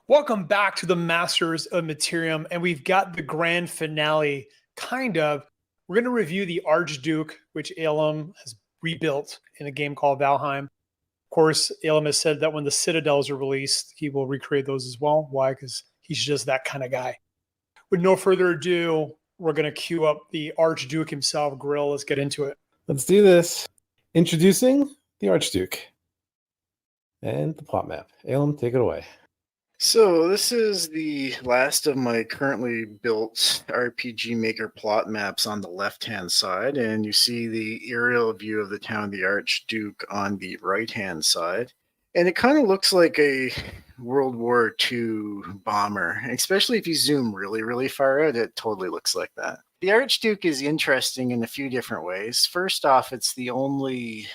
Welcome back to the Masters of Materium, and we've got the grand finale, kind of. We're going to review the Archduke, which Aaelim has rebuilt in a game called Valheim. Of course, Aaelim has said that when the Citadels are released, he will recreate those as well. Why? Because he's just that kind of guy. With no further ado, we're going to cue up the Archduke himself, Grill. Let's get into it. Let's do this. Introducing the Archduke and the plot map. Aaelim, take it away. So this is the last of my currently built RPG Maker plot maps on the left-hand side, and you see the aerial view of the town of the Archduke on the right-hand side. And it kind of looks like a World War II bomber, especially if you zoom really, really far out, it totally looks like that. The Archduke is interesting in a few different ways. First off, it's the only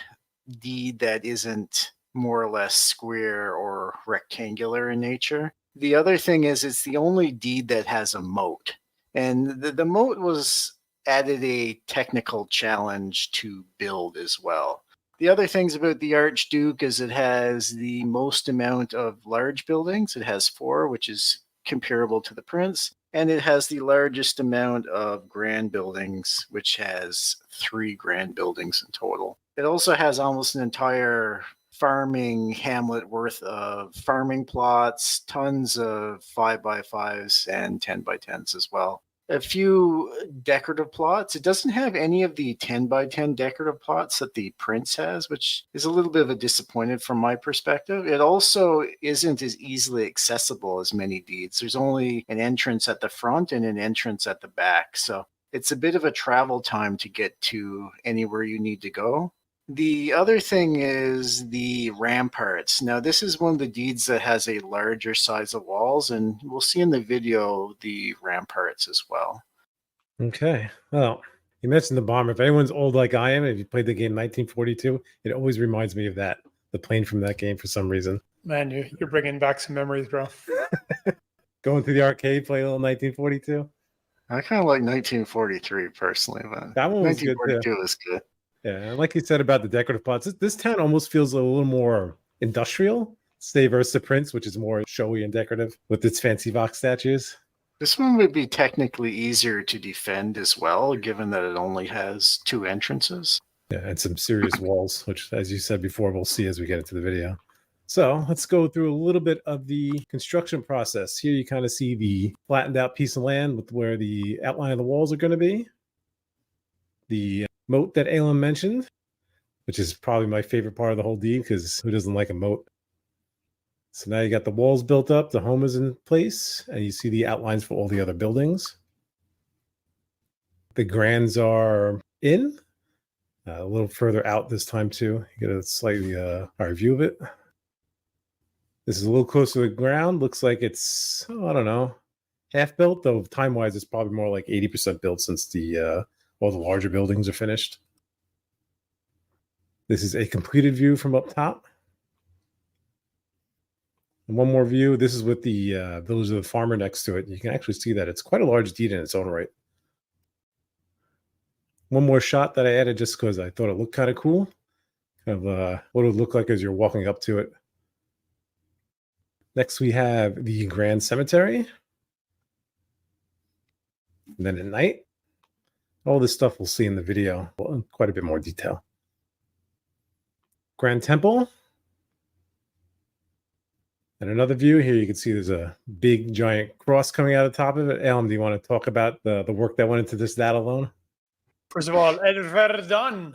deed that isn't more or less square or rectangular in nature. The other thing is it's the only deed that has a moat. And the moat was added a technical challenge to build as well. The other things about the Archduke is it has the most amount of large buildings. It has 4, which is comparable to the Prince. And it has the largest amount of grand buildings, which has 3 grand buildings in total. It also has almost an entire farming hamlet worth of farming plots, tons of 5x5s and 10x10s as well. A few decorative plots. It doesn't have any of the 10x10 decorative plots that the Prince has, which is a little bit of a disappointment from my perspective. It also isn't as easily accessible as many deeds. There's only an entrance at the front and an entrance at the back. So it's a bit of a travel time to get to anywhere you need to go. The other thing is the Ramparts. Now, this is one of the deeds that has a larger size of walls, and we'll see in the video the Ramparts as well. Okay. Well, you mentioned the bomber. If anyone's old like I am, if you played the game 1942, it always reminds me of that, the plane from that game for some reason. Man, you're bringing back some memories, bro. Going to the arcade, play a little 1942. I kind of like 1943 personally, but that one was 1942 was good. Yeah, like you said about the decorative plots, this town almost feels a little more industrial. Say versus the Prince, which is more showy and decorative with its fancy Vox statues. This one would be technically easier to defend as well, given that it only has 2 entrances. Yeah, and some serious walls, which, as you said before, we'll see as we get into the video. So let's go through a little bit of the construction process. Here you kind of see the flattened out piece of land with where the outline of the walls are going to be. The moat that Aaelim mentioned, which is probably my favorite part of the whole deed, because who doesn't like a moat? So now you got the walls built up, the home is in place, and you see the outlines for all the other buildings. The grands are in, a little further out this time too. You get a slightly higher view of it. This is a little closer to the ground. Looks like it's, I don't know, half built, though time-wise it's probably more like 80% built since the all the larger buildings are finished. This is a completed view from up top. And one more view. This is with the village of the farmer next to it. You can actually see that it's quite a large deed in its own right. One more shot that I added just because I thought it looked kind of cool. Kind of what it would look like as you're walking up to it. Next we have the Grand Cemetery. And then at night, all this stuff we'll see in the video, well, in quite a bit more detail. Grand Temple. And another view here, you can see there's a big giant cross coming out of the top of it. Aaelim, do you want to talk about the work that went into that alone? First of all, El Verdun.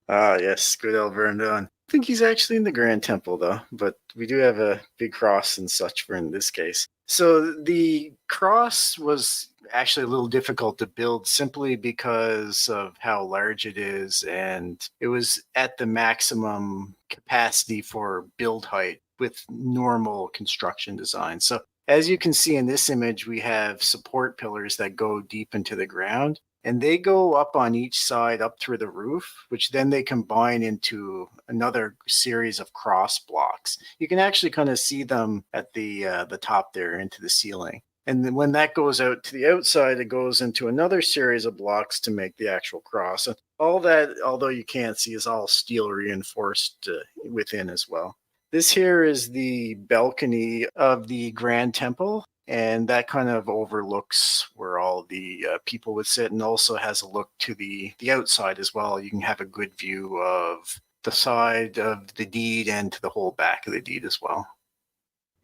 Ah, yes, good El Verdun. I think he's actually in the Grand Temple, though, but we do have a big cross and such for in this case. So the cross was actually a little difficult to build simply because of how large it is, and it was at the maximum capacity for build height with normal construction design. So as you can see in this image, we have support pillars that go deep into the ground, and they go up on each side up through the roof, which then they combine into another series of cross blocks. You can actually kind of see them at the top there into the ceiling. And then when that goes out to the outside, it goes into another series of blocks to make the actual cross. And all that, although you can't see, is all steel reinforced within as well. This here is the balcony of the Grand Temple, and that kind of overlooks where all the people would sit, and also has a look to the outside as well. You can have a good view of the side of the deed and to the whole back of the deed as well.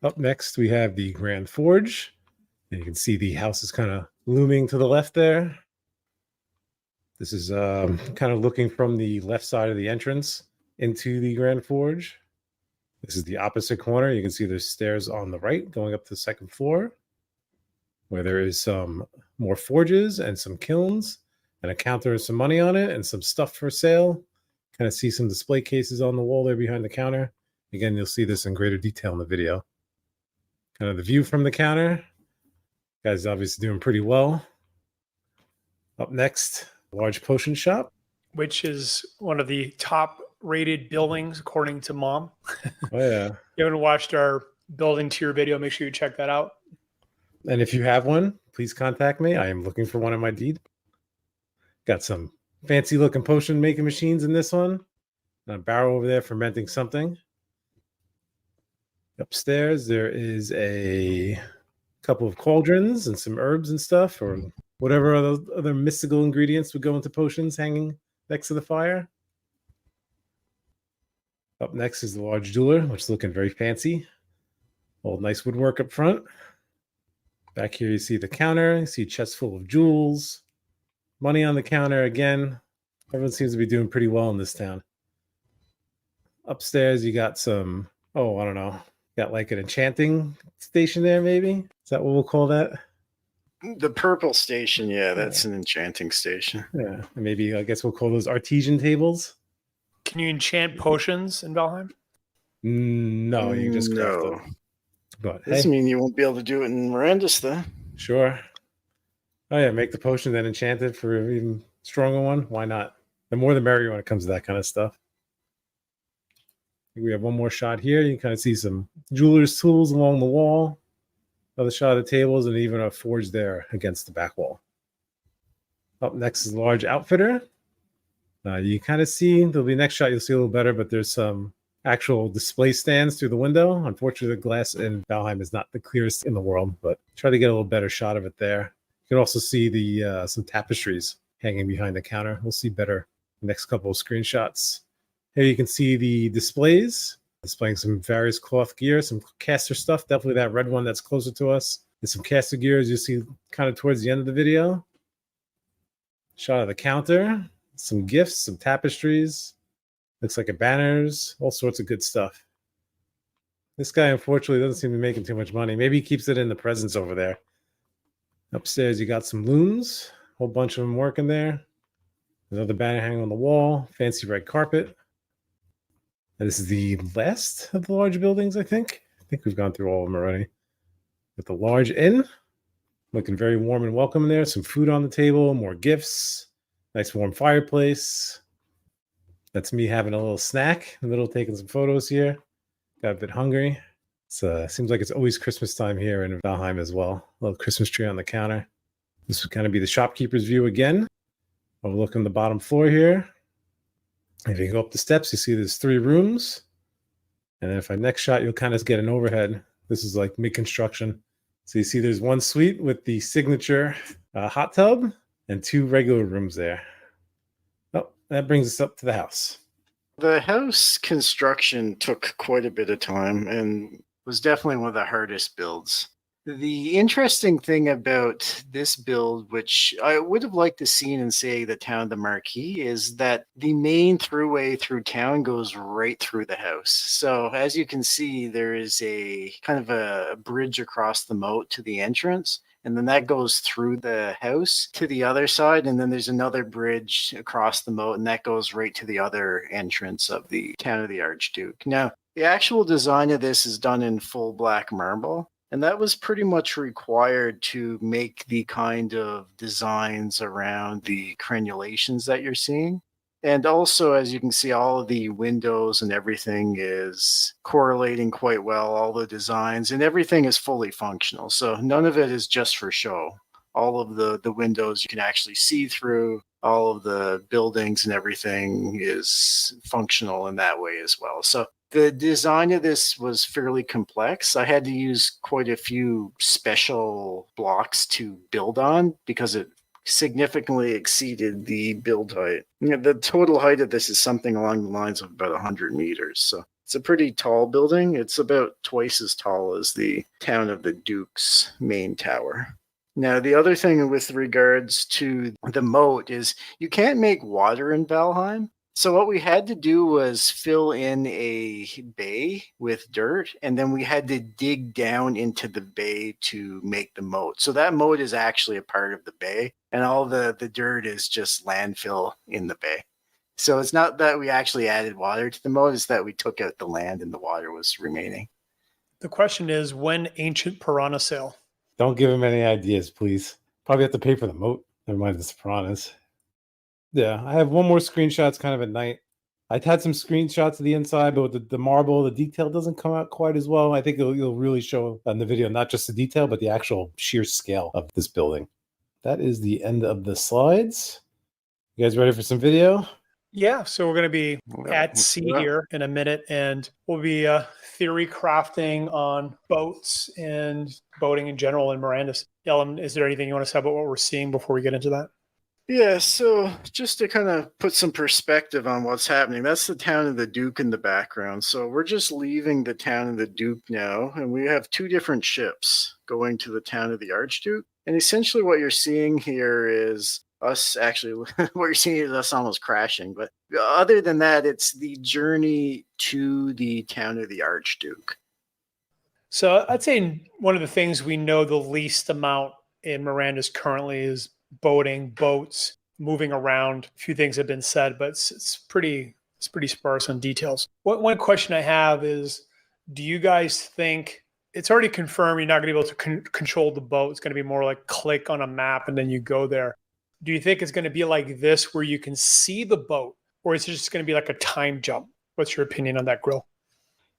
Up next, we have the Grand Forge. And you can see the house is kind of looming to the left there. This is kind of looking from the left side of the entrance into the Grand Forge. This is the opposite corner. You can see there's stairs on the right going up to the second floor, where there is some more forges and some kilns and a counter with some money on it and some stuff for sale. Kind of see some display cases on the wall there behind the counter. Again, you'll see this in greater detail in the video. Kind of the view from the counter. Guys obviously doing pretty well. Up next, large potion shop, which is one of the top rated buildings according to M.O.M. Oh yeah. If you haven't watched our building tier video, make sure you check that out. And if you have one, please contact me. I am looking for one in my deed. Got some fancy looking potion making machines in this one. And a barrel over there fermenting something. Upstairs, there is a couple of cauldrons and some herbs and stuff, or whatever other mystical ingredients would go into potions hanging next to the fire. Up next is the large jeweler, which is looking very fancy. All nice woodwork up front. Back here, you see the counter. You see a chest full of jewels. Money on the counter again. Everyone seems to be doing pretty well in this town. Upstairs, you got some, I don't know. Got like an enchanting station there, maybe? Is that what we'll call that? The purple station, yeah, that's an enchanting station. Yeah, maybe I guess we'll call those artesian tables. Can you enchant potions in Valheim? No, you just craft them. But this means you won't be able to do it in Mirandus, then. Sure. Oh yeah, make the potion, then enchant it for an even stronger one. Why not? The more the merrier when it comes to that kind of stuff. We have one more shot here. You can kind of see some jeweler's tools along the wall. Another shot of the tables, and even a forge there against the back wall. Up next is a large outfitter. You kind of see, there'll be next shot, you'll see a little better, but there's some actual display stands through the window. Unfortunately, the glass in Valheim is not the clearest in the world, but try to get a little better shot of it there. You can also see the some tapestries hanging behind the counter. We'll see better next couple of screenshots. Here you can see the displays, displaying some various cloth gear, some caster stuff, definitely that red one that's closer to us. There's some caster gear, as you see kind of towards the end of the video. Shot of the counter, some gifts, some tapestries. Looks like a banners, all sorts of good stuff. This guy, unfortunately, doesn't seem to be making too much money. Maybe he keeps it in the presents over there. Upstairs, you got some looms, a whole bunch of them working there. Another banner hanging on the wall, fancy red carpet. And this is the last of the large buildings, I think. I think we've gone through all of them already. With the large inn, looking very warm and welcome in there. Some food on the table, more gifts, nice warm fireplace. That's me having a little snack in the middle, taking some photos here. Got a bit hungry. It seems like it's always Christmas time here in Valheim as well. A little Christmas tree on the counter. This would kind of be the shopkeeper's view again. Overlooking the bottom floor here. If you go up the steps, you see there's 3 rooms. And then if I next shot, you'll kind of get an overhead. This is like mid-construction. So you see there's one suite with the signature hot tub and 2 regular rooms there. Oh, that brings us up to the house. The house construction took quite a bit of time and was definitely one of the hardest builds. The interesting thing about this build, which I would have liked to seen in, say, the town of the Marquis, is that the main throughway through town goes right through the house. So as you can see, there is a kind of a bridge across the moat to the entrance. And then that goes through the house to the other side. And then there's another bridge across the moat, and that goes right to the other entrance of the town of the Archduke. Now, the actual design of this is done in full black marble. And that was pretty much required to make the kind of designs around the crenulations that you're seeing. And also, as you can see, all of the windows and everything is correlating quite well, all the designs, and everything is fully functional. So none of it is just for show. All of the windows you can actually see through, all of the buildings and everything is functional in that way as well. So The design of this was fairly complex. I had to use quite a few special blocks to build on because it significantly exceeded the build height. The total height of this is something along the lines of about 100 meters. So it's a pretty tall building. It's about twice as tall as the Town of the Duke's main tower. Now, the other thing with regards to the moat is you can't make water in Valheim. So what we had to do was fill in a bay with dirt, and then we had to dig down into the bay to make the moat. So that moat is actually a part of the bay, and all the dirt is just landfill in the bay. So it's not that we actually added water to the moat, it's that we took out the land and the water was remaining. The question is, when ancient piranha sail? Don't give him any ideas, please. Probably have to pay for the moat. Never mind the piranhas. Yeah, I have one more screenshot. It's kind of at night. I've had some screenshots of the inside, but the marble, the detail doesn't come out quite as well. I think it'll really show in the video, not just the detail, but the actual sheer scale of this building. That is the end of the slides. You guys ready for some video? Yeah, so we're going to be at sea here in a minute, and we'll be theory crafting on boats and boating in general in Mirandus. Aaelim, is there anything you want to say about what we're seeing before we get into that? Yeah, so just to kind of put some perspective on what's happening, that's the Town of the Duke in the background. So we're just leaving the Town of the Duke now, and we have two different ships going to the Town of the Archduke. And essentially what you're seeing here is us actually, what you're seeing is us almost crashing. But other than that, it's the journey to the Town of the Archduke. So I'd say one of the things we know the least amount in Mirandus currently is boating, boats, moving around. A few things have been said, but it's pretty sparse on details. One question I have is, do you guys think it's already confirmed you're not going to be able to control the boat? It's going to be more like click on a map and then you go there. Do you think it's going to be like this where you can see the boat, or is it just going to be like a time jump? What's your opinion on that, Grill?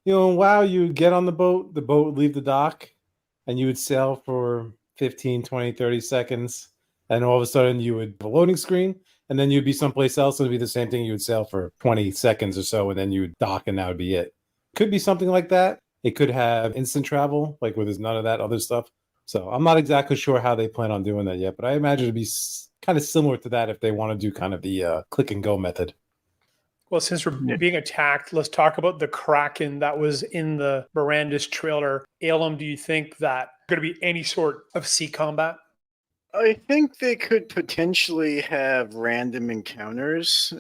You know, wow, you would get on the boat would leave the dock, and you would sail for 15, 20, 30 seconds. And all of a sudden you would have a loading screen, and then you'd be someplace else. It would be the same thing. You would sail for 20 seconds or so, and then you would dock, and that would be it. Could be something like that. It could have instant travel, like where there's none of that other stuff. So I'm not exactly sure how they plan on doing that yet, but I imagine it'd be kind of similar to that if they want to do kind of the click and go method. Well, since we're being attacked, let's talk about the Kraken that was in the Mirandus trailer. Aaelim, do you think that going to be any sort of sea combat? I think they could potentially have random encounters.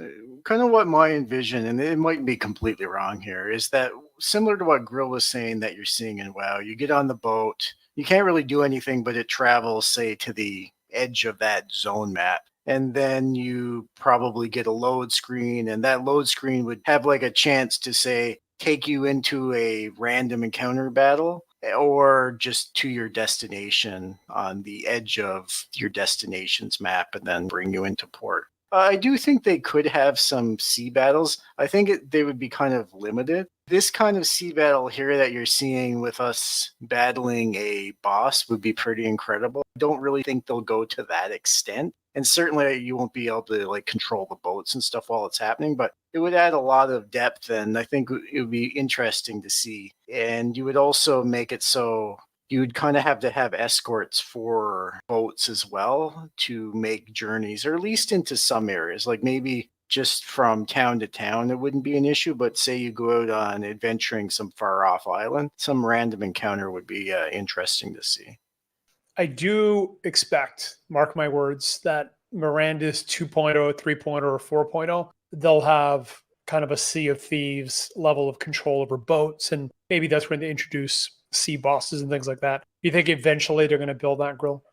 Kind of what my envision, and it might be completely wrong here, is that similar to what Grill was saying that you're seeing in WoW, you get on the boat, you can't really do anything, but it travels, say, to the edge of that zone map. And then you probably get a load screen, and that load screen would have like a chance to say, take you into a random encounter battle, or just to your destination on the edge of your destination's map and then bring you into port. I do think they could have some sea battles. I think they would be kind of limited. This kind of sea battle here that you're seeing with us battling a boss would be pretty incredible. I don't really think they'll go to that extent. And certainly you won't be able to like control the boats and stuff while it's happening, but it would add a lot of depth, and I think it would be interesting to see. And you would also make it so you would kind of have to have escorts for boats as well to make journeys, or at least into some areas. Like maybe just from town to town, it wouldn't be an issue. But say you go out on adventuring some far off island, some random encounter would be interesting to see. I do expect, mark my words, that Mirandus 2.0, 3.0, or 4.0, they'll have kind of a Sea of Thieves level of control over boats. And maybe that's when they introduce sea bosses and things like that. You think eventually they're going to build that, Grill?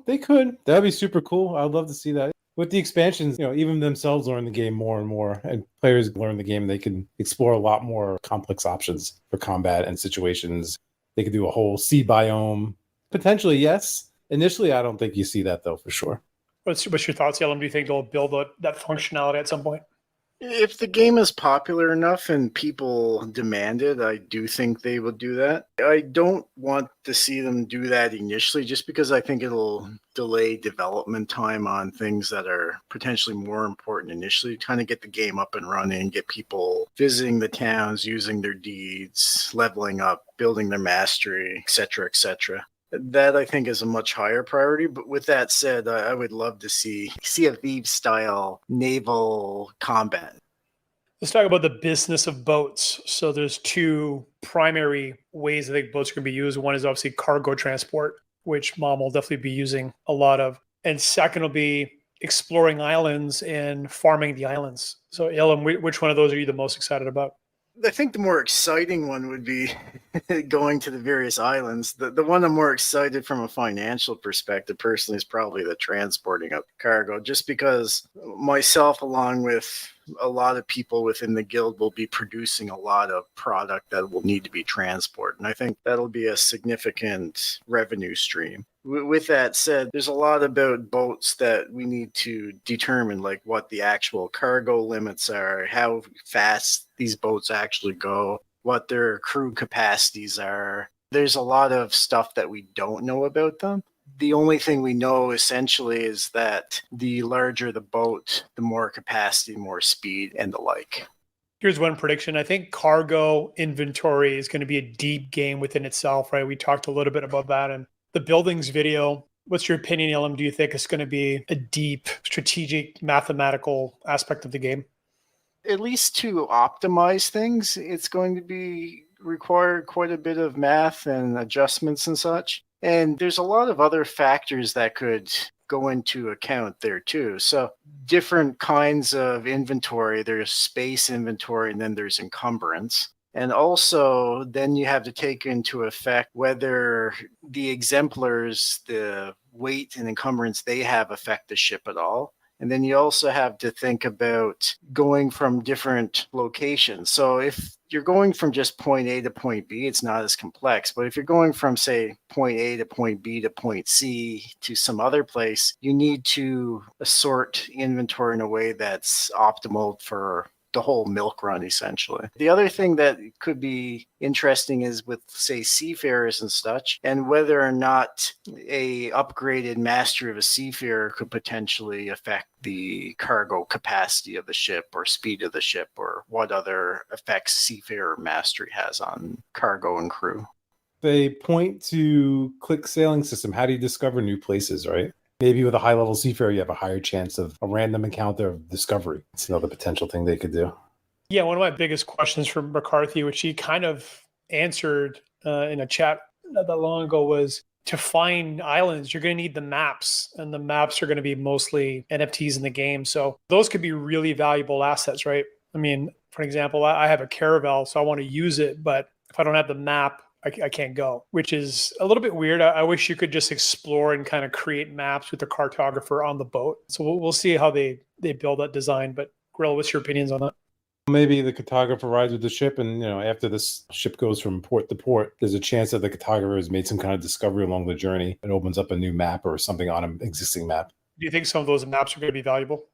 They could. That'd be super cool. I'd love to see that. With the expansions, even themselves learn the game more and more, and players learn the game. They can explore a lot more complex options for combat and situations. They could do a whole sea biome. Potentially, yes. Initially, I don't think you see that, though, for sure. What's your thoughts, Aaelim? Do you think they'll build that functionality at some point? If the game is popular enough and people demand it, I do think they will do that. I don't want to see them do that initially just because I think it'll delay development time on things that are potentially more important initially, kind of get the game up and running, get people visiting the towns, using their deeds, leveling up, building their mastery, etc., etc. That I think is a much higher priority. But with that said, I would love to see Sea of Thieves style naval combat. Let's talk about the business of boats. So there's two primary ways I think boats are going to be used. One is obviously cargo transport, which Mom will definitely be using a lot of. And second will be exploring islands and farming the islands. So Aaelim, which one of those are you the most excited about? I think the more exciting one would be going to the various islands. The one I'm more excited from a financial perspective personally is probably the transporting of cargo, just because myself, along with a lot of people within the guild, will be producing a lot of product that will need to be transported. And I think that'll be a significant revenue stream. With that said, there's a lot about boats that we need to determine, like what the actual cargo limits are, how fast these boats actually go, what their crew capacities are. There's a lot of stuff that we don't know about them. The only thing we know essentially is that the larger the boat, the more capacity, more speed, and the like. Here's one prediction. I think cargo inventory is going to be a deep game within itself, right? We talked a little bit about that in the buildings video. What's your opinion, Aaelim? Do you think it's going to be a deep, strategic, mathematical aspect of the game? At least to optimize things, it's going to be require quite a bit of math and adjustments and such. And there's a lot of other factors that could go into account there too. So different kinds of inventory, there's space inventory, and then there's encumbrance. And also then you have to take into effect whether the exemplars, the weight and encumbrance they have affect the ship at all. And then you also have to think about going from different locations. So if you're going from just point A to point B, it's not as complex. But if you're going from, say, point A to point B to point C to some other place, you need to assort inventory in a way that's optimal for the whole milk run, essentially. The other thing that could be interesting is with, say, seafarers and such, and whether or not a upgraded mastery of a seafarer could potentially affect the cargo capacity of the ship or speed of the ship, or what other effects seafarer mastery has on cargo and crew. They point to click sailing system. How do you discover new places, right? Maybe with a high-level seafarer, you have a higher chance of a random encounter of discovery. It's another potential thing they could do. Yeah, one of my biggest questions from McCarthy, which he kind of answered in a chat not that long ago, was to find islands, you're going to need the maps, and the maps are going to be mostly NFTs in the game. So those could be really valuable assets, right? I mean, for example, I have a caravel, so I want to use it, but if I don't have the map, I can't go, which is a little bit weird. I wish you could just explore and kind of create maps with the cartographer on the boat. So we'll see how they build that design. But Grill, what's your opinions on that? Maybe the cartographer rides with the ship, and after this ship goes from port to port, there's a chance that the cartographer has made some kind of discovery along the journey and opens up a new map or something on an existing map. Do you think some of those maps are going to be valuable?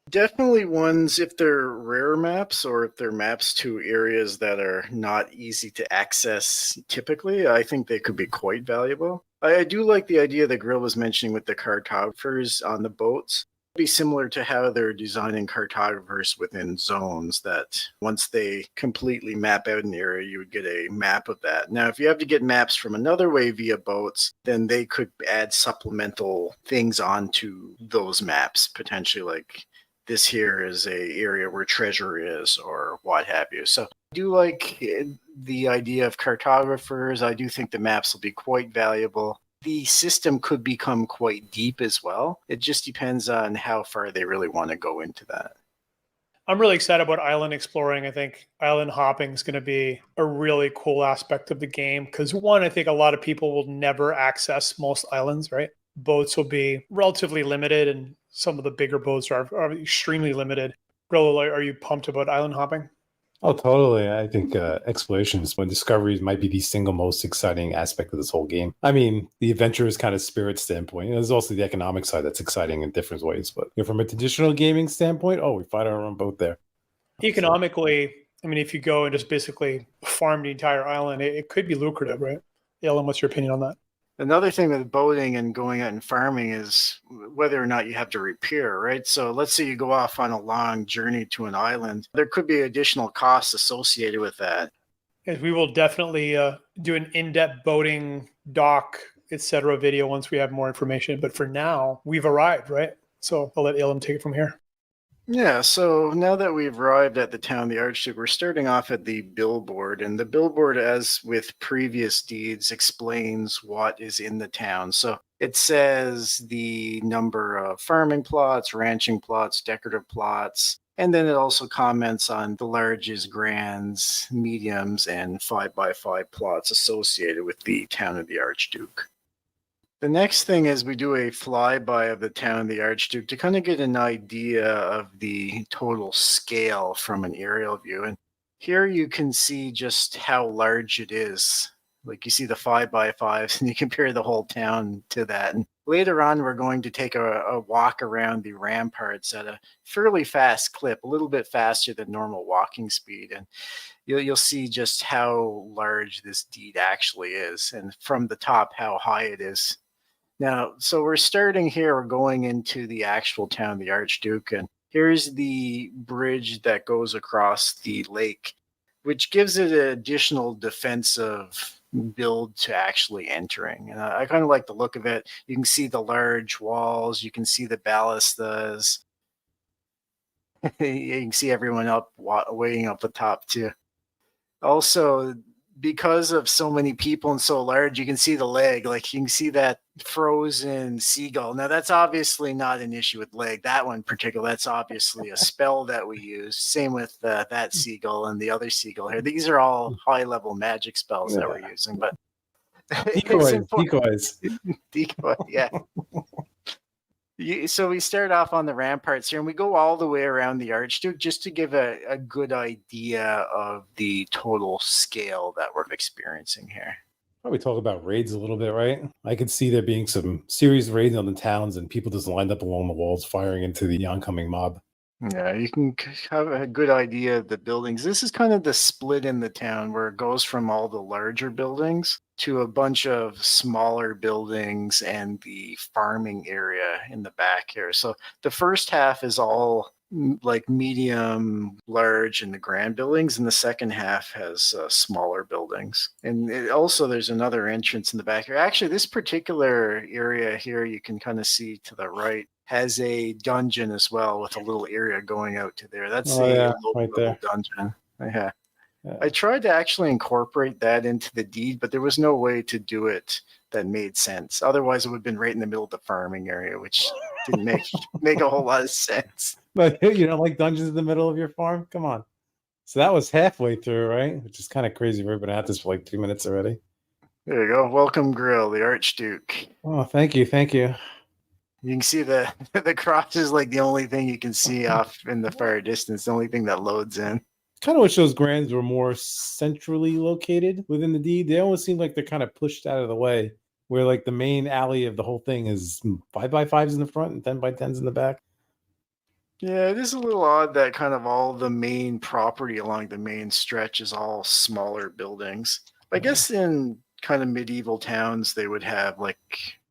Definitely ones, if they're rare maps or if they're maps to areas that are not easy to access typically, I think they could be quite valuable. I do like the idea that Grill was mentioning with the cartographers on the boats. It'd be similar to how they're designing cartographers within zones, that once they completely map out an area, you would get a map of that. Now, if you have to get maps from another way via boats, then they could add supplemental things onto those maps, potentially like this here is a area where treasure is or what have you. So I do like the idea of cartographers. I do think the maps will be quite valuable. The system could become quite deep as well. It just depends on how far they really want to go into that. I'm really excited about island exploring. I think island hopping is going to be a really cool aspect of the game because, one, I think a lot of people will never access most islands, right? Boats will be relatively limited, and some of the bigger boats are extremely limited. Grill, are you pumped about island hopping? Oh, totally. I think explorations and discoveries might be the single most exciting aspect of this whole game. I mean, the adventurous kind of spirit standpoint. There's also the economic side that's exciting in different ways. But from a traditional gaming standpoint, we find our own boat there. Economically, I mean, if you go and just basically farm the entire island, it could be lucrative, right? Aaelim, what's your opinion on that? Another thing with boating and going out and farming is whether or not you have to repair, right? So let's say you go off on a long journey to an island. There could be additional costs associated with that. Yes, we will definitely do an in-depth boating dock, etc. video once we have more information. But for now, we've arrived, right? So I'll let Aaelim take it from here. Yeah, so now that we've arrived at the town of the Archduke, we're starting off at the billboard. And the billboard, as with previous deeds, explains what is in the town. So it says the number of farming plots, ranching plots, decorative plots, and then it also comments on the larges, grands, mediums, and 5x5 plots associated with the town of the Archduke. The next thing is we do a flyby of the town of the Archduke to kind of get an idea of the total scale from an aerial view. And here you can see just how large it is. Like you see the 5x5s and you compare the whole town to that. And later on, we're going to take a walk around the ramparts at a fairly fast clip, a little bit faster than normal walking speed. And you'll see just how large this deed actually is. And from the top, how high it is. Now, so we're starting here, we're going into the actual town of the Archduke, and here's the bridge that goes across the lake, which gives it an additional defensive build to actually entering. And I kind of like the look of it. You can see the large walls, you can see the balusters, you can see everyone up waiting up the top too. Also, because of so many people and so large, you can see the leg, like you can see that frozen seagull. Now that's obviously not an issue with leg. That one in particular, that's obviously a spell that we use. Same with that seagull and the other seagull here. These are all high level magic spells that we're using, but decoys. Decoy, yeah. So we start off on the ramparts here and we go all the way around the Archduke just to give a good idea of the total scale that we're experiencing here. Probably talk about raids a little bit, right? I could see there being some serious raids on the towns and people just lined up along the walls firing into the oncoming mob. Yeah, you can have a good idea of the buildings. This is kind of the split in the town where it goes from all the larger buildings to a bunch of smaller buildings and the farming area in the back here. So the first half is all like medium, large, and the grand buildings, and the second half has smaller buildings. And there's another entrance in the back here. Actually, this particular area here, you can kind of see to the right, has a dungeon as well with a little area going out to there. That's a low-level dungeon. Yeah. I tried to actually incorporate that into the deed, but there was no way to do it that made sense. Otherwise, it would have been right in the middle of the farming area, which didn't make a whole lot of sense. But you don't like dungeons in the middle of your farm? Come on. So that was halfway through, right? Which is kind of crazy. We've been at this for like 3 minutes already. There you go. Welcome Grill, the Archduke. Oh, thank you. Thank you. You can see the cross is like the only thing you can see off in the far distance, the only thing that loads in. Kind of wish those grands were more centrally located within the deed. They almost seem like they're kind of pushed out of the way, where like the main alley of the whole thing is 5x5s in the front and 10x10s in the back. Yeah, it is a little odd that kind of all the main property along the main stretch is all smaller buildings. I guess in kind of medieval towns, they would have like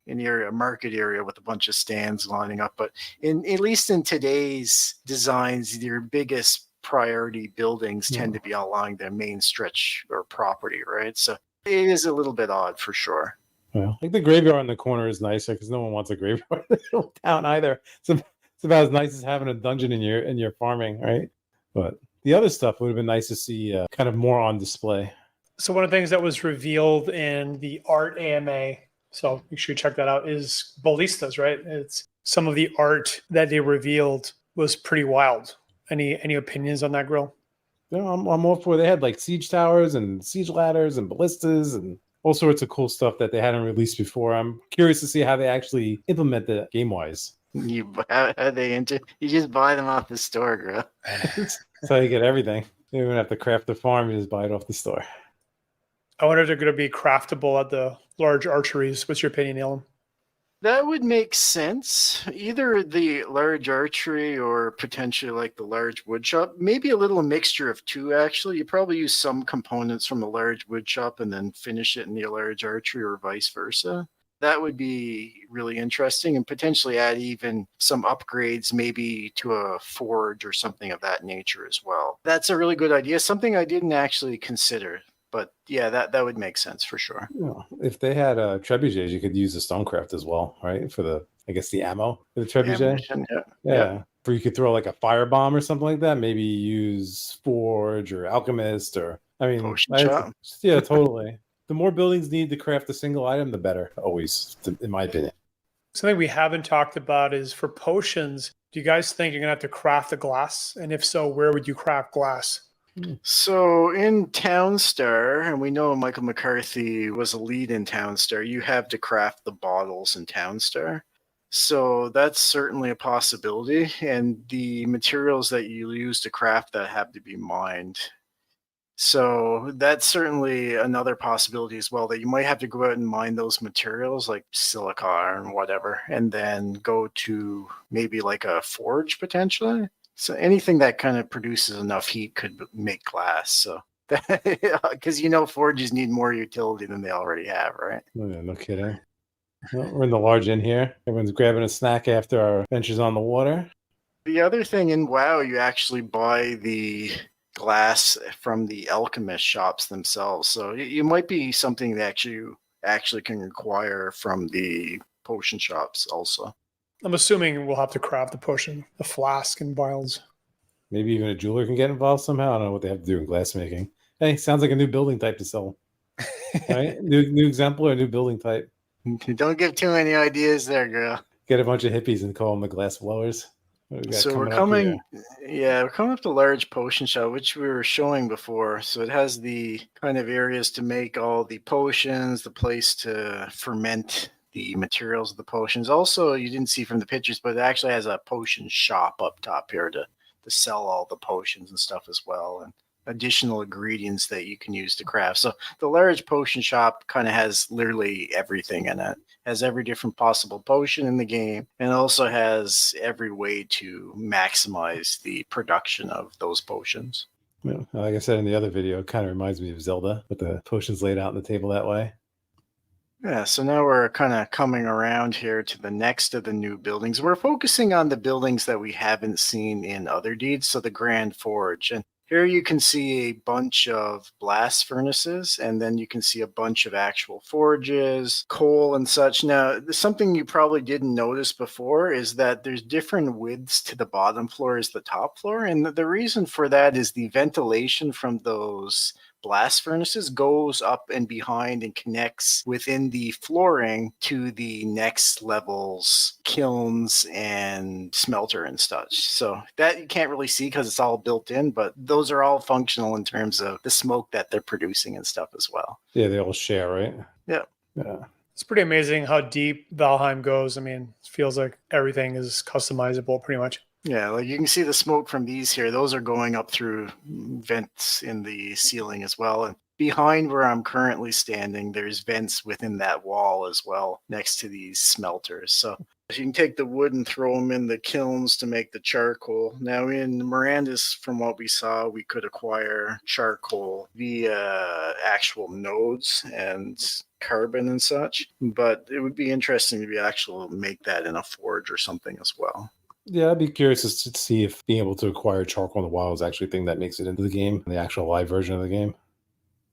an area, a market area with a bunch of stands lining up. But at least in today's designs, your biggest priority buildings tend to be along the main stretch or property, right? So it is a little bit odd for sure. Well, like the graveyard in the corner is nicer because no one wants a graveyard in the town either. So it's about as nice as having a dungeon in your farming, right? But the other stuff would have been nice to see kind of more on display. So one of the things that was revealed in the art AMA, so make sure you check that out, is ballistas, right? It's some of the art that they revealed was pretty wild. Any opinions on that, Grill? Yeah, I'm all for. They had like siege towers and siege ladders and ballistas and all sorts of cool stuff that they hadn't released before. I'm curious to see how they actually implement that game-wise. You just buy them off the store, Grill. That's how you get everything. You don't even have to craft the farm, you just buy it off the store. I wonder if they're going to be craftable at the large archeries. What's your opinion, Aaelim? That would make sense. Either the large archery or potentially like the large woodshop. Maybe a little mixture of two, actually. You probably use some components from the large woodshop and then finish it in the large archery or vice versa. That would be really interesting, and potentially add even some upgrades, maybe to a forge or something of that nature as well. That's a really good idea. Something I didn't actually consider. But yeah, that would make sense for sure. If they had trebuchets, you could use the stonecraft as well, right? For the, I guess, the ammo for the Yeah, trebuchet. ammunition, yeah. Yeah. Or you could throw like a firebomb or something like that. Maybe use Forge or Alchemist or, I mean, Potion shop. yeah, totally. The more buildings need to craft a single item, the better, always, in my opinion. Something we haven't talked about is for potions, do you guys think you're going to have to craft the glass? And if so, where would you craft glass? So in Townstar, and we know Michael McCarthy was a lead in Townstar, you have to craft the bottles in Townstar. So that's certainly a possibility. And the materials that you use to craft that have to be mined. So that's certainly another possibility as well, that you might have to go out and mine those materials like silica and whatever, and then go to maybe like a forge potentially. So anything that kind of produces enough heat could make glass. So because forges need more utility than they already have, right? Oh, yeah, no kidding. Well, we're in the large inn here. Everyone's grabbing a snack after our ventures on the water. The other thing in WoW, you actually buy the glass from the alchemist shops themselves. So it might be something that you actually can acquire from the potion shops also. I'm assuming we'll have to craft the potion, the flask and vials. Maybe even a jeweler can get involved somehow. I don't know what they have to do in glassmaking. Hey, sounds like a new building type to sell. Right? New exemplar, new building type. Don't give too many ideas there, girl. Get a bunch of hippies and call them the glass blowers. So we're coming up to large potion shop, which we were showing before. So it has the kind of areas to make all the potions, the place to ferment the materials of the potions. Also, you didn't see from the pictures, but it actually has a potion shop up top here to sell all the potions and stuff as well, and additional ingredients that you can use to craft. So the large potion shop kind of has literally everything in it. Has every different possible potion in the game, and also has every way to maximize the production of those potions. Yeah, like I said in the other video, it kind of reminds me of Zelda with the potions laid out on the table that way. Yeah, so now we're kind of coming around here to the next of the new buildings. We're focusing on the buildings that we haven't seen in other deeds, so the Grand Forge. And here you can see a bunch of blast furnaces, and then you can see a bunch of actual forges, coal and such. Now, something you probably didn't notice before is that there's different widths to the bottom floor as the top floor. And the reason for that is the ventilation from those blast furnaces goes up and behind and connects within the flooring to the next level's kilns and smelter and such. So that you can't really see because it's all built in, but those are all functional in terms of the smoke that they're producing and stuff as well. Yeah, they all share, right? Yeah. It's pretty amazing how deep Valheim goes. I mean, it feels like everything is customizable pretty much. Yeah, like you can see the smoke from these here. Those are going up through vents in the ceiling as well. And behind where I'm currently standing, there's vents within that wall as well, next to these smelters. So you can take the wood and throw them in the kilns to make the charcoal. Now in Mirandus, from what we saw, we could acquire charcoal via actual nodes and carbon and such. But it would be interesting to be able to make that in a forge or something as well. Yeah, I'd be curious to see if being able to acquire charcoal in the wild is actually a thing that makes it into the game, the actual live version of the game.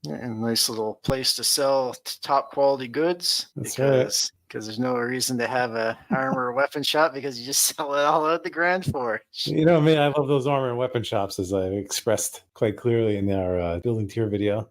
And a nice little place to sell top quality goods. That's because there's no reason to have a armor or weapon shop, because you just sell it all at the Grand Forge. You know me, I love those armor and weapon shops, as I've expressed quite clearly in our building tier video.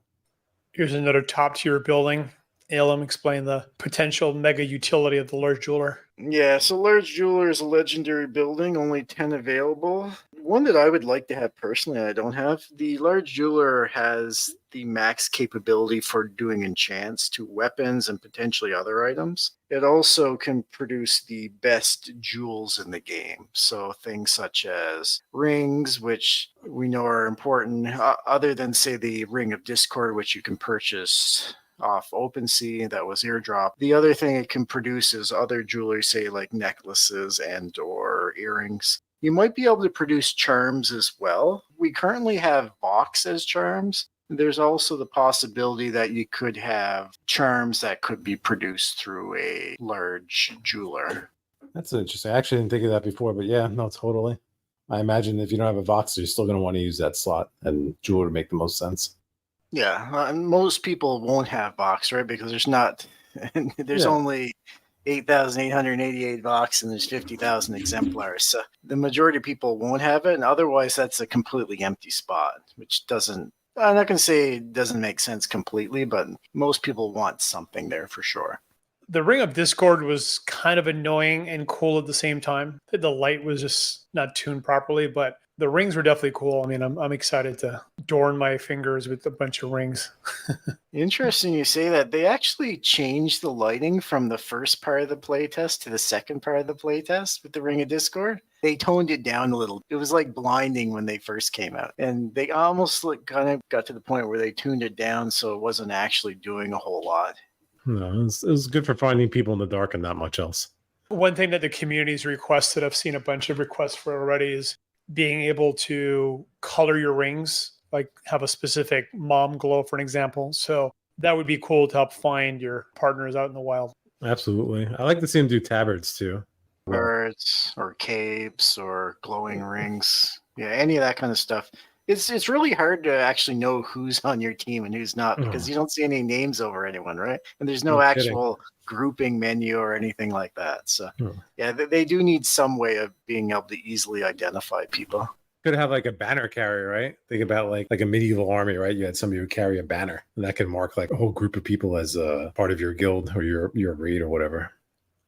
Here's another top tier building. Aaelim explained the potential mega utility of the large jeweler. Yeah, so Large Jeweler is a legendary building, only 10 available. One that I would like to have personally, I don't have. The Large Jeweler has the max capability for doing enchants to weapons and potentially other items. It also can produce the best jewels in the game. So things such as rings, which we know are important, other than, say, the Ring of Discord, which you can purchase off OpenSea that was airdrop. The other thing it can produce is other jewelry, say like necklaces and or earrings. You might be able to produce charms as well. We currently have box as charms. There's also the possibility that you could have charms that could be produced through a large jeweler. That's interesting. I actually didn't think of that before, but yeah, no, totally. I imagine if you don't have a Voxer, you're still going to want to use that slot, and jeweler would make the most sense. Yeah, most people won't have box, right? Because there's only 8,888 box and there's 50,000 exemplars. So the majority of people won't have it, and otherwise that's a completely empty spot, which doesn't. I'm not going to say it doesn't make sense completely, but most people want something there for sure. The Ring of Discord was kind of annoying and cool at the same time. The light was just not tuned properly, but the rings were definitely cool. I mean, I'm excited to adorn my fingers with a bunch of rings. Interesting you say that. They actually changed the lighting from the first part of the playtest to the second part of the playtest with the Ring of Discord. They toned it down a little. It was like blinding when they first came out. And they almost kind of got to the point where they tuned it down so it wasn't actually doing a whole lot. No, it was good for finding people in the dark and not much else. One thing that the community's requested, I've seen a bunch of requests for already, is being able to color your rings, like have a specific M.O.M glow, for an example. So that would be cool to help find your partners out in the wild. Absolutely. I like to see them do tabards too. Birds or capes or glowing rings. Yeah, any of that kind of stuff. It's really hard to actually know who's on your team and who's not because you don't see any names over anyone, right? And there's no actual grouping menu or anything like that. So yeah, they do need some way of being able to easily identify people. Could have like a banner carrier, right? Think about like a medieval army, right? You had somebody who carry a banner, and that can mark like a whole group of people as a part of your guild or your raid or whatever.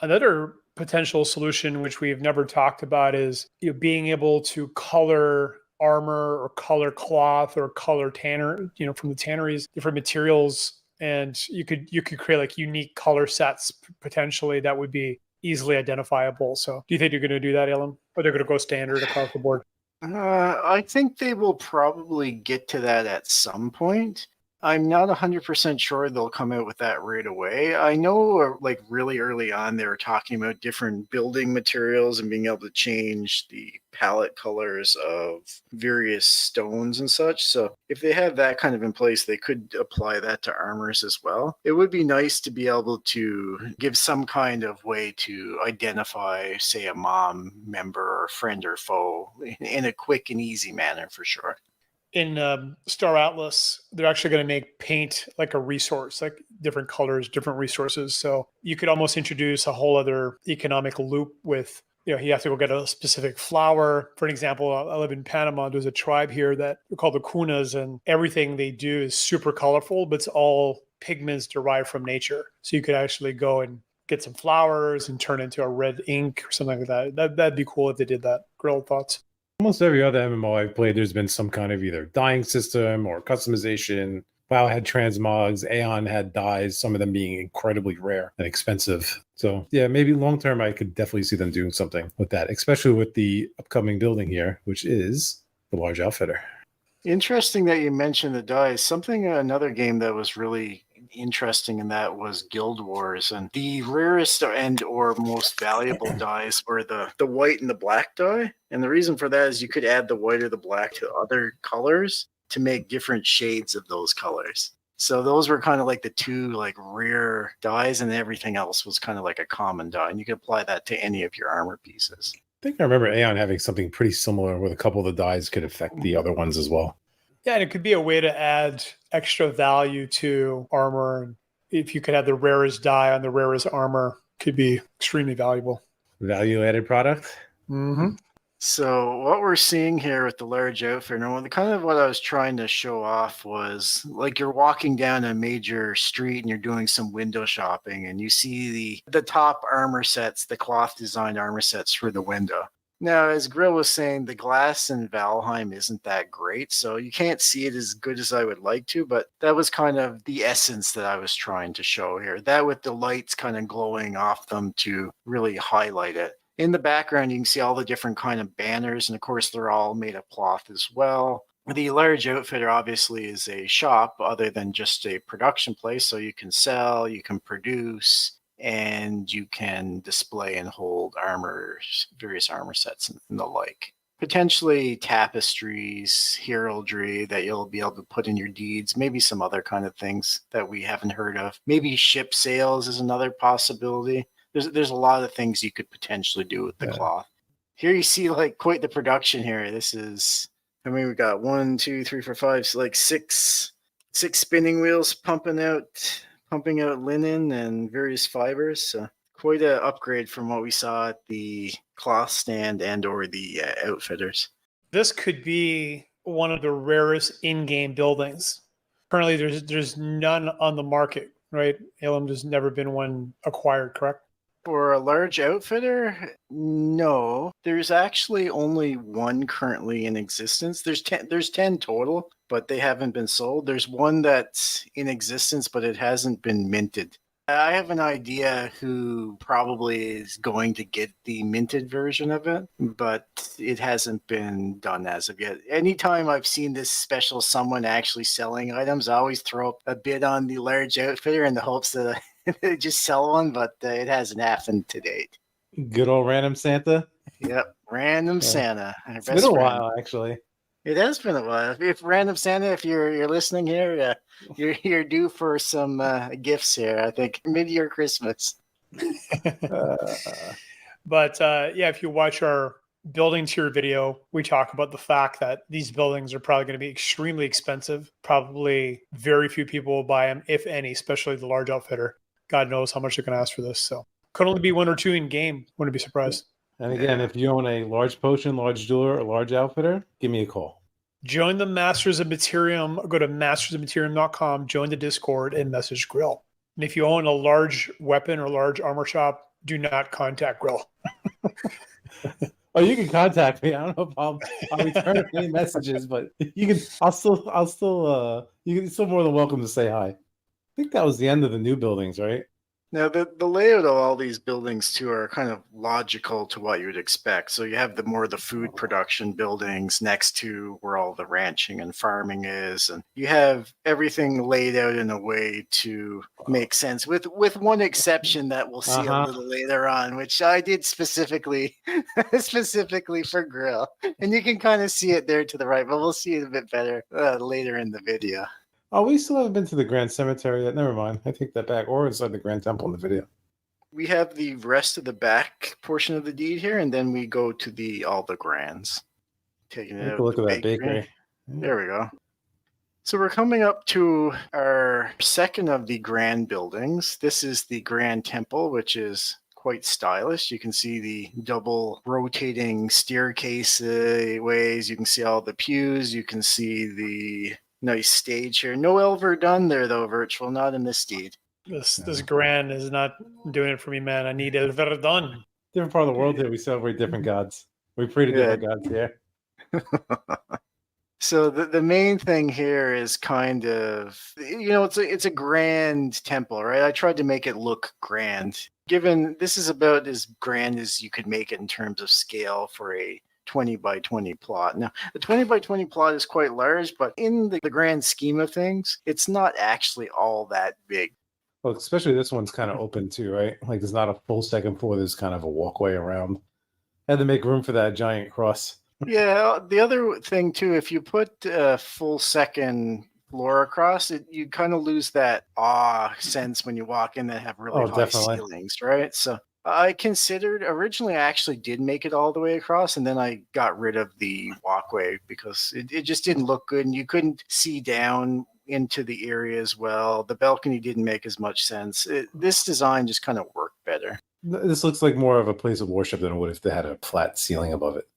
Another potential solution, which we've never talked about, is being able to color armor or color cloth or color tanner, from the tanneries, different materials, and you could create like unique color sets potentially that would be easily identifiable. So do you think you're going to do that, Aaelim, or they're going to go standard across the board? I think they will probably get to that at some point. I'm not 100% sure they'll come out with that right away. I know like really early on they were talking about different building materials and being able to change the palette colors of various stones and such. So if they have that kind of in place, they could apply that to armors as well. It would be nice to be able to give some kind of way to identify, say, a M.O.M member or friend or foe in a quick and easy manner for sure. In Star Atlas, they're actually going to make paint like a resource, like different colors, different resources. So you could almost introduce a whole other economic loop with, you have to go get a specific flower. For an example, I live in Panama. There's a tribe here that are called the Kunas, and everything they do is super colorful, but it's all pigments derived from nature. So you could actually go and get some flowers and turn into a red ink or something like that. That'd be cool if they did that. Grill thoughts. Almost every other MMO I've played, there's been some kind of either dyeing system or customization. WoW had transmogs, Aeon had dyes, some of them being incredibly rare and expensive. So yeah, maybe long term I could definitely see them doing something with that, especially with the upcoming building here, which is the large outfitter. Interesting that you mentioned the dyes. Another game that was really interesting in that was Guild Wars, and the rarest and or most valuable dyes were the white and the black dye. And the reason for that is you could add the white or the black to other colors to make different shades of those colors. So those were kind of like the two like rare dyes, and everything else was kind of like a common dye, and you could apply that to any of your armor pieces. I think I remember Aeon having something pretty similar where a couple of the dyes could affect the other ones as well. Yeah, and it could be a way to add extra value to armor. If you could have the rarest dye on the rarest armor, could be extremely valuable. Value-added product? Mm-hmm. So what we're seeing here with the large outfit, and kind of what I was trying to show off was like you're walking down a major street and you're doing some window shopping, and you see the top armor sets, the cloth designed armor sets through the window. Now, as Grill was saying, the glass in Valheim isn't that great, so you can't see it as good as I would like to, but that was kind of the essence that I was trying to show here. That with the lights kind of glowing off them to really highlight it. In the background, you can see all the different kind of banners, and of course, they're all made of cloth as well. The large outfitter obviously is a shop other than just a production place, so you can sell, you can produce, and you can display and hold armors, various armor sets and the like. Potentially tapestries, heraldry that you'll be able to put in your deeds, maybe some other kind of things that we haven't heard of. Maybe ship sales is another possibility. There's a lot of things you could potentially do with the cloth. Here you see like quite the production here. This is, I mean, we got 1, 2, 3, 4, 5, so like six spinning wheels pumping out linen and various fibers. So quite an upgrade from what we saw at the cloth stand and or the outfitters. This could be one of the rarest in-game buildings. Currently, there's none on the market, right? Aaelim, there's never been one acquired, correct? For a large outfitter, no. There's actually only one currently in existence. There's 10 total, but they haven't been sold. There's one that's in existence, but it hasn't been minted. I have an idea who probably is going to get the minted version of it, but it hasn't been done as of yet. Anytime I've seen this special someone actually selling items, I always throw up a bid on the large outfitter in the hopes that they just sell one, but it hasn't happened to date. Good old random Santa. Yep, random Santa. It's been a while, actually. It has been a while. If random Santa, if you're listening here, you're due for some gifts here. I think mid-year Christmas. But yeah, if you watch our building tier video, we talk about the fact that these buildings are probably going to be extremely expensive. Probably very few people will buy them, if any, especially the large outfitter. God knows how much they're going to ask for this. So could only be 1 or 2 in game. Wouldn't be surprised. And again, if you own a large potion, large jeweler, or large outfitter, give me a call. Join the Masters of Materium. Go to mastersofmaterium.com, join the Discord, and message Grill. And if you own a large weapon or large armor shop, do not contact Grill. Oh, you can contact me. I don't know if I'll return any messages, but you can. You're still more than welcome to say hi. I think that was the end of the new buildings, right? Now, the layout of all these buildings, too, are kind of logical to what you would expect. So you have the food production buildings next to where all the ranching and farming is. And you have everything laid out in a way to make sense, with one exception that we'll see a little later on, which I did specifically for Grill. And you can kind of see it there to the right, but we'll see it a bit better later in the video. Oh, we still haven't been to the Grand Cemetery yet. Never mind. I take that back. Or inside the Grand Temple in the video. We have the rest of the back portion of the deed here, and then we go to all the grands. Taking it out. Look at that bakery. There we go. So we're coming up to our second of the grand buildings. This is the Grand Temple, which is quite stylish. You can see the double rotating staircase ways. You can see all the pews. You can see the nice stage here. No Elver done there though, Virtual, not in this deed. This grand is not doing it for me, man. I need Elver done. Different part of the world here, we celebrate different gods. We pray to different gods here. So the main thing here is kind of, it's a grand temple, right? I tried to make it look grand. Given this is about as grand as you could make it in terms of scale for a 20 by 20 plot. Now, the 20 by 20 plot is quite large, but in the grand scheme of things, it's not actually all that big. Well, especially this one's kind of open too, right? Like there's not a full second floor. There's kind of a walkway around. Had to make room for that giant cross. Yeah, the other thing too, if you put a full second floor across it, you kind of lose that awe sense when you walk in that have really high ceilings, right? So I considered originally, I actually did make it all the way across, and then I got rid of the walkway because it just didn't look good, and you couldn't see down into the area as well. The balcony didn't make as much sense. This design just kind of worked better. This looks like more of a place of worship than it would if they had a flat ceiling above it.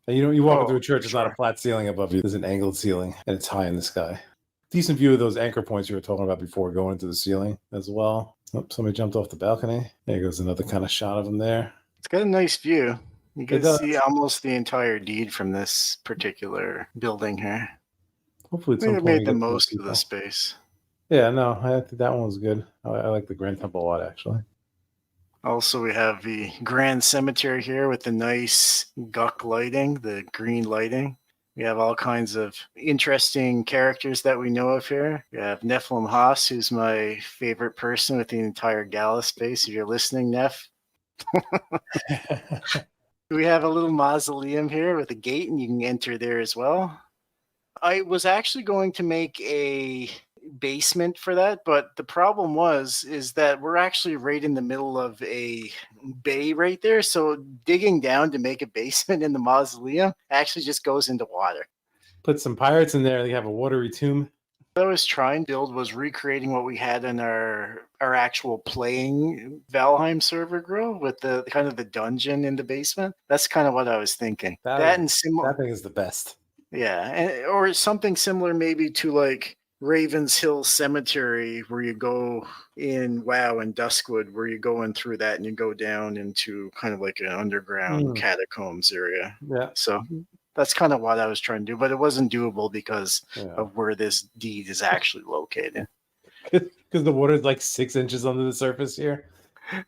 And you walk into a church, it's not a flat ceiling above you. There's an angled ceiling, and it's high in the sky. Decent view of those anchor points you were talking about before going into the ceiling as well. Oh, somebody jumped off the balcony. There goes another kind of shot of them there. It's got a nice view. You can see almost the entire deed from this particular building here. Hopefully they made the most of the space. Yeah, no, I think that one was good. I like the Grand Temple a lot, actually. Also, we have the Grand Cemetery here with the nice guck lighting, the green lighting. We have all kinds of interesting characters that we know of here. We have Nephilim Haas, who's my favorite person with the entire Gala space. If you're listening, Neph. We have a little mausoleum here with a gate, and you can enter there as well. I was actually going to make a basement for that, but the problem is that we're actually right in the middle of a bay right there, so digging down to make a basement in the mausoleum actually just goes into water. Put some pirates in there. They have a watery tomb. What I was trying to build was recreating what we had in our actual playing Valheim server grill with the kind of the dungeon in the basement. That's kind of what I was thinking. That thing is the best. Yeah, or something similar maybe to like Ravens Hill Cemetery, where you go in WoW and Duskwood, where you go in through that and you go down into kind of like an underground catacombs area. Yeah. So that's kind of what I was trying to do, but it wasn't doable because of where this deed is actually located. Because the water is like 6 inches under the surface here.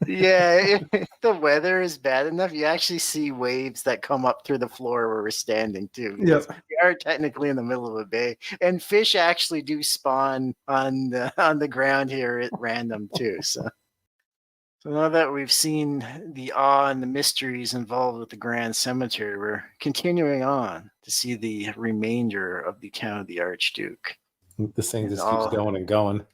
Yeah, if the weather is bad enough, you actually see waves that come up through the floor where we're standing too. Yes, we are technically in the middle of a bay, and fish actually do spawn on the ground here at random too. So now that we've seen the awe and the mysteries involved with the Grand Cemetery, we're continuing on to see the remainder of the town of the Archduke. This thing just keeps going and going.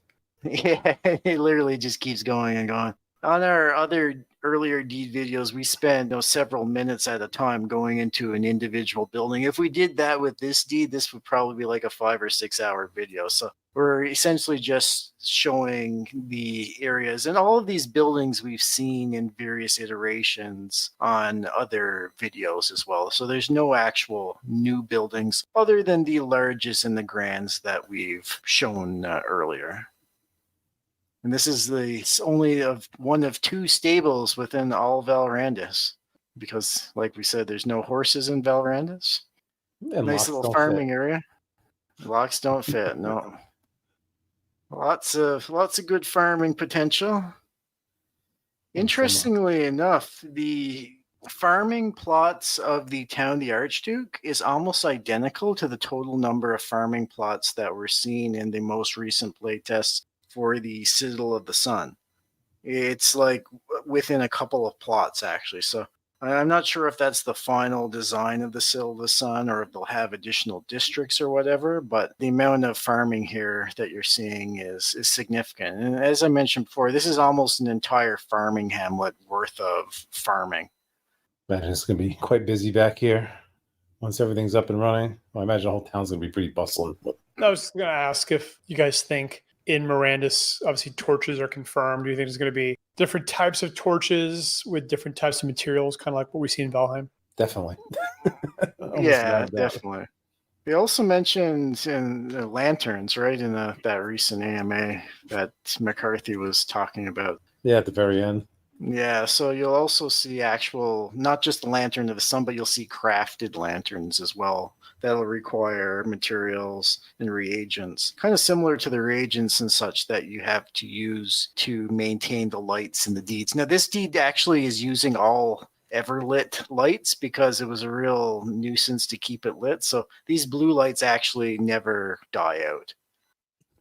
Yeah, it literally just keeps going and going. On our other earlier deed videos, we spent several minutes at a time going into an individual building. If we did that with this deed, this would probably be like a 5 or 6 hour video. So we're essentially just showing the areas, and all of these buildings we've seen in various iterations on other videos as well. So there's no actual new buildings other than the larges and the grands that we've shown earlier. And this is only one of 2 stables within all Valrandus, because, like we said, there's no horses in Valrandus. And nice little farming area. Locks don't fit. No. Lots of good farming potential. Interestingly enough, the farming plots of the town of the Archduke is almost identical to the total number of farming plots that were seen in the most recent playtests for the Citadel of the Sun. It's like within a couple of plots, actually. So I'm not sure if that's the final design of the Citadel of the Sun or if they'll have additional districts or whatever, but the amount of farming here that you're seeing is significant. And as I mentioned before, this is almost an entire farming hamlet worth of farming. Imagine it's going to be quite busy back here once everything's up and running. Well, I imagine the whole town's going to be pretty bustling. I was going to ask if you guys think in Mirandus, obviously torches are confirmed. Do you think there's going to be different types of torches with different types of materials, kind of like what we see in Valheim? Definitely. Yeah, definitely. They also mentioned in lanterns, right, in that recent AMA that McCarthy was talking about. Yeah, at the very end. Yeah, so you'll also see actual, not just the lantern of the sun, but you'll see crafted lanterns as well. That'll require materials and reagents, kind of similar to the reagents and such that you have to use to maintain the lights in the deeds. Now, this deed actually is using all Everlit lights because it was a real nuisance to keep it lit. So these blue lights actually never die out.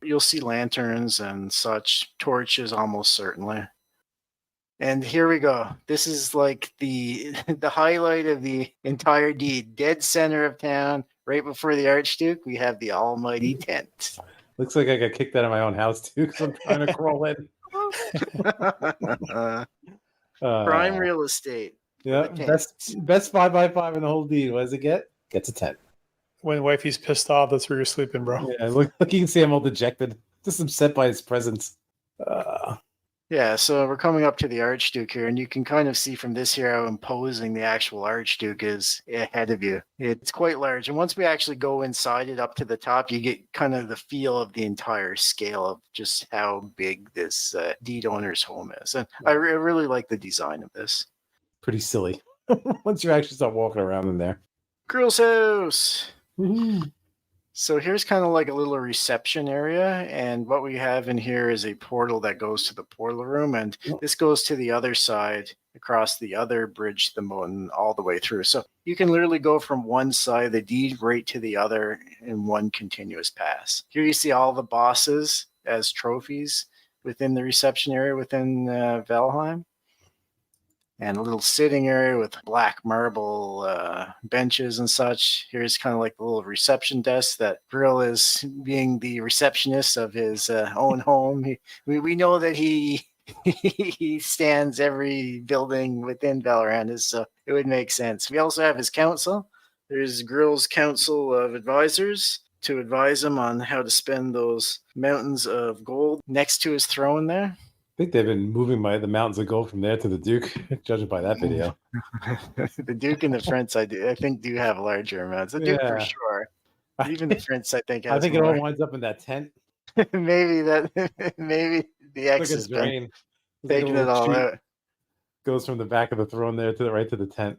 You'll see lanterns and such, torches almost certainly. And here we go. This is like the highlight of the entire deed. Dead center of town, right before the Archduke, we have the almighty tent. Looks like I got kicked out of my own house too because I'm trying to crawl in. Prime real estate. Yeah, best 5x5 in the whole deed. What does it get? Gets a tent. When wifey's pissed off, that's where you're sleeping, bro. Yeah, look, you can see I'm all dejected. Just upset by his presence. Yeah, so we're coming up to the Archduke here, and you can kind of see from this here how imposing the actual Archduke is ahead of you. It's quite large, and once we actually go inside it up to the top, you get kind of the feel of the entire scale of just how big this deed owner's home is. And I really like the design of this. Pretty silly once you actually start walking around in there. Girl's house! Mm-hmm. So here's kind of like a little reception area, and what we have in here is a portal that goes to the portal room, and this goes to the other side across the other bridge, the mountain, all the way through. So you can literally go from one side of the deed right to the other in one continuous pass. Here you see all the bosses as trophies within the reception area within Valheim. And a little sitting area with black marble benches and such. Here's kind of like the little reception desk that Grill is being the receptionist of his own home. We know that he he stands every building within Valrandus, so it would make sense. We also have his council. There's Grill's council of advisors to advise him on how to spend those mountains of gold next to his throne there. I think they've been moving the mountains of gold from there to the Duke, judging by that video. The Duke and the Prince, I think, do have larger amounts. The Duke for sure. Even the Prince, I think, has I think more. it all winds up in that tent. maybe the X has been taking it all out. Goes from the back of the throne there to right to the tent.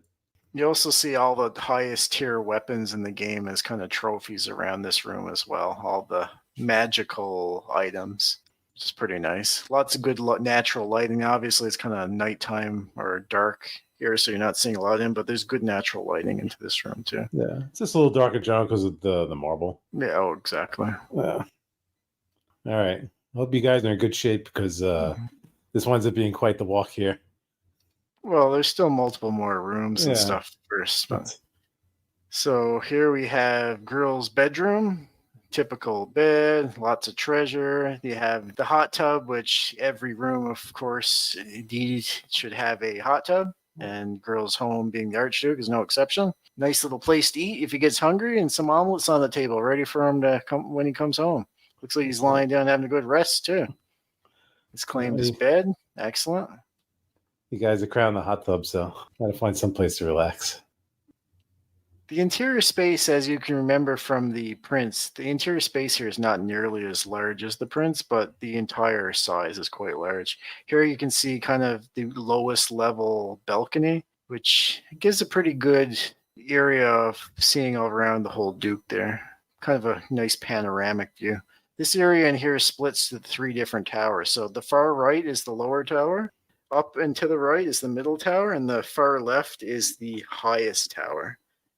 You also see all the highest tier weapons in the game as kind of trophies around this room as well. All the magical items. Which is pretty nice. Lots of good natural lighting. Obviously, it's kind of nighttime or dark here, so you're not seeing a lot in, but there's good natural lighting into this room, too. Yeah. It's just a little darker, John, because of the marble. Yeah, oh, exactly. Yeah. All right. I hope you guys are in good shape because this winds up being quite the walk here. Well, there's still multiple more rooms and stuff first. But... So here we have Grill's bedroom. Typical bed, lots of treasure. You have the hot tub, which every room, of course, indeed should have a hot tub. And Grill's home, being the Archduke, is no exception. Nice little place to eat if he gets hungry, and some omelets on the table, ready for him to come when he comes home. Looks like he's lying down having a good rest, too. He's claimed his bed. Excellent. You guys are crowding the hot tub, so gotta find some place to relax. The interior space, as you can remember from the Prince, the interior space here is not nearly as large as the Prince, but the entire size is quite large. Here you can see kind of the lowest level balcony, which gives a pretty good area of seeing all around the whole Duke there. Kind of a nice panoramic view. This area in here splits to 3 different towers. So the far right is the lower tower. Up and to the right is the middle tower, and the far left is the highest tower.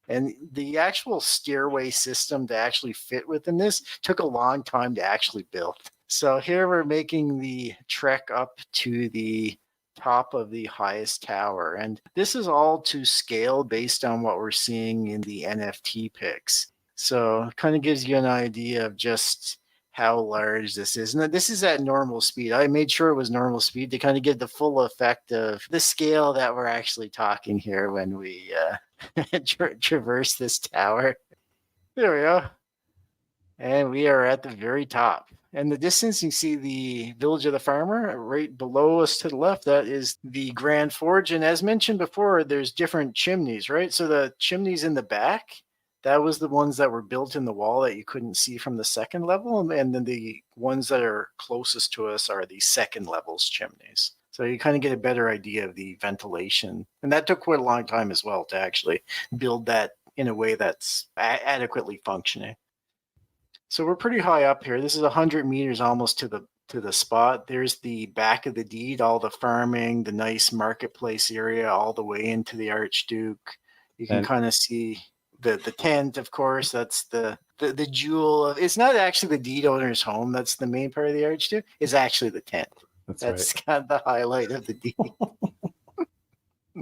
And the actual stairway system to actually fit within this took a long time to actually build. So here we're making the trek up to the top of the highest tower. And this is all to scale based on what we're seeing in the NFT pics. So it kind of gives you an idea of just how large this is. And this is at normal speed. I made sure it was normal speed to kind of get the full effect of the scale that we're actually talking here when we traverse this tower. There we go. And we are at the very top. And the distance, you see the village of the farmer right below us to the left. That is the Grand Forge. And as mentioned before, there's different chimneys, right? So the chimneys in the back, that was the ones that were built in the wall that you couldn't see from the second level. And then the ones that are closest to us are the second level's chimneys. So you kind of get a better idea of the ventilation. And that took quite a long time as well to actually build that in a way that's adequately functioning. So we're pretty high up here. This is 100 meters almost to the spot. There's the back of the deed, all the farming, the nice marketplace area, all the way into the Archduke. You can kind of see the tent, of course. That's the jewel of, it's not actually the deed owner's home. That's the main part of the Archduke. It's actually the tent. That's right. Kind of the highlight of the deed.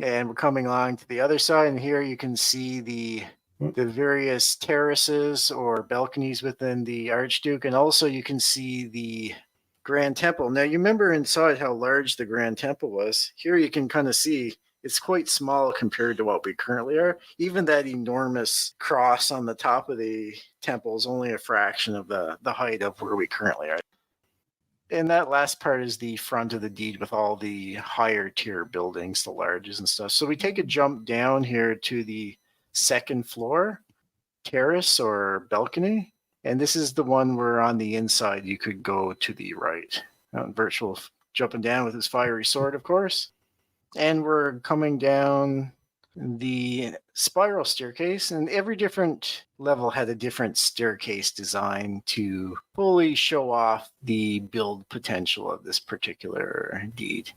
And we're coming along to the other side, and here you can see the various terraces or balconies within the Archduke, and also you can see the Grand Temple. Now, you remember inside how large the Grand Temple was. Here you can kind of see it's quite small compared to what we currently are. Even that enormous cross on the top of the temple is only a fraction of the height of where we currently are. And that last part is the front of the deed with all the higher tier buildings, the larges and stuff. So we take a jump down here to the second floor terrace or balcony. And this is the one where on the inside you could go to the right. Virtual jumping down with his fiery sword, of course. And we're coming down the spiral staircase, and every different level had a different staircase design to fully show off the build potential of this particular deed.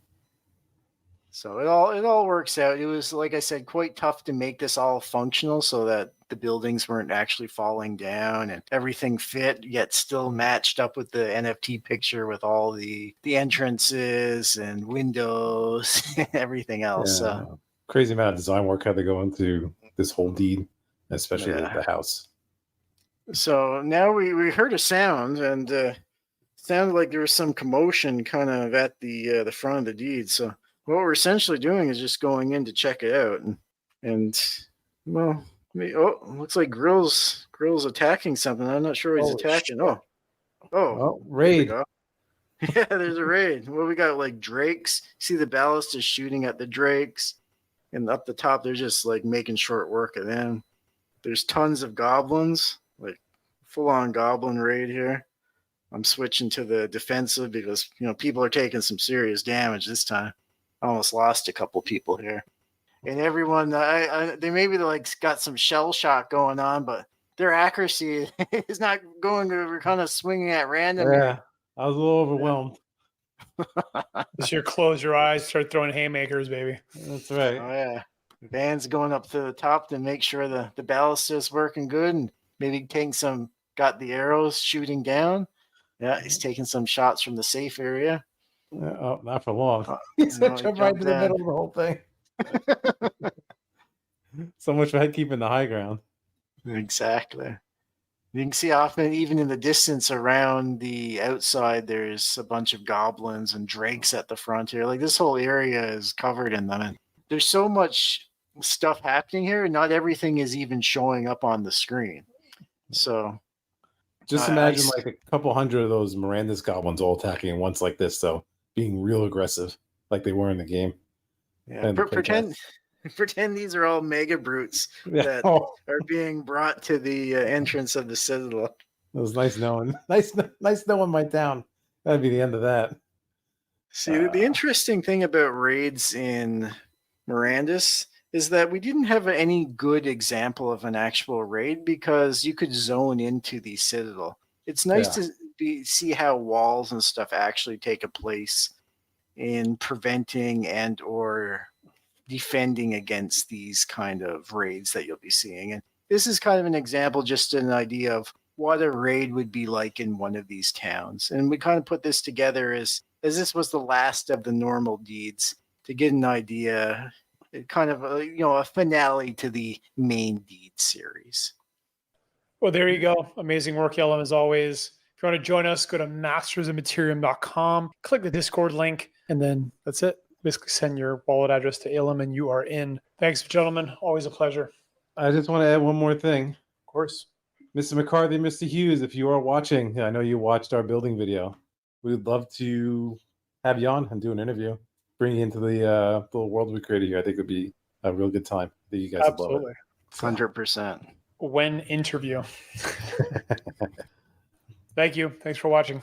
So it all works out. It was, like I said, quite tough to make this all functional so that the buildings weren't actually falling down and everything fit, yet still matched up with the NFT picture with all the entrances and windows and everything else. Yeah. Crazy amount of design work had to go into this whole deed, especially the house. So now we heard a sound, and sounded like there was some commotion kind of at the front of the deed. So what we're essentially doing is just going in to check it out, and well, looks like Grill's attacking something. I'm not sure what he's attacking. Shit. Oh, raid! Yeah, there's a raid. Well, we got like drakes. See the ballast is shooting at the drakes, and up the top they're just like making short work of them. There's tons of goblins, like full on goblin raid here. I'm switching to the defensive because people are taking some serious damage this time. I almost lost a couple people here, and everyone they maybe like got some shell shock going on, but their accuracy is not going. We're kind of swinging at random. Yeah, I was a little overwhelmed. This year, close your eyes, start throwing haymakers, baby. That's right. Oh yeah, Van's going up to the top to make sure the ballast is working good, and maybe got the arrows shooting down. Yeah, he's taking some shots from the safe area. Oh, not for long. He's gonna jump right into the middle of the whole thing. So much for keeping the high ground. Exactly. You can see often, even in the distance around the outside, there's a bunch of goblins and drakes at the front here. Like this whole area is covered in them. And there's so much stuff happening here, and not everything is even showing up on the screen. So just imagine like a couple hundred of those Mirandus goblins all attacking at once like this, though, being real aggressive like they were in the game. Yeah, pretend these are all mega brutes that are being brought to the entrance of the Citadel. It was nice knowing. Nice knowing my town. That'd be the end of that. See, the interesting thing about raids in Mirandus is that we didn't have any good example of an actual raid because you could zone into the Citadel. It's nice to see how walls and stuff actually take a place in preventing and or defending against these kind of raids that you'll be seeing. And this is kind of an example, just an idea of what a raid would be like in one of these towns. And we kind of put this together as this was the last of the normal deeds to get an idea, kind of a finale to the main deed series. Well, there you go. Amazing work, Aaelim, as always. If you want to join us, go to mastersofmaterium.com, click the Discord link, and then that's it. Basically send your wallet address to Aaelim and you are in. Thanks, gentlemen. Always a pleasure. I just want to add one more thing. Of course. Mr. McCarthy, Mr. Hughes, if you are watching, I know you watched our building video. We'd love to have you on and do an interview. Bring you into the little world we created here. I think it would be a real good time. I think you guys would love it. 100%. When interview. Thank you. Thanks for watching.